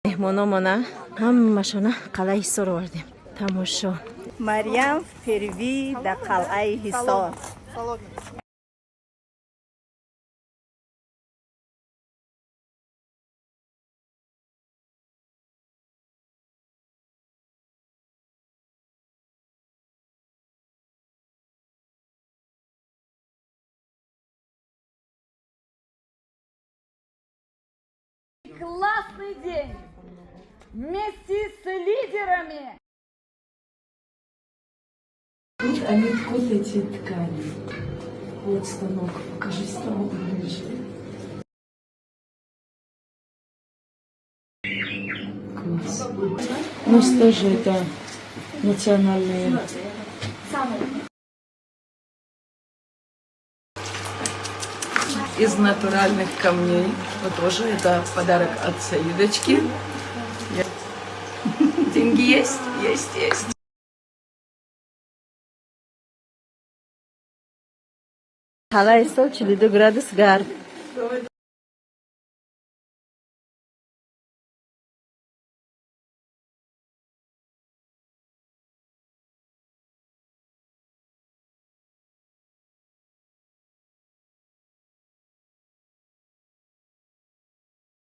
мehmonomona hammashona qal'ai Hisor bordem. Тамошо. Марьям впервые до Қалъаи Ҳисор. Классный день! Вместе с лидерами! Вот они ткут эти ткани. Вот станок, покажи станок ближе. Класс. У нас тоже это национальные. Из натуральных камней. Вот тоже это подарок от Саидочки. Деньги есть? Есть. Qal'ai Hisor 42 градус гард.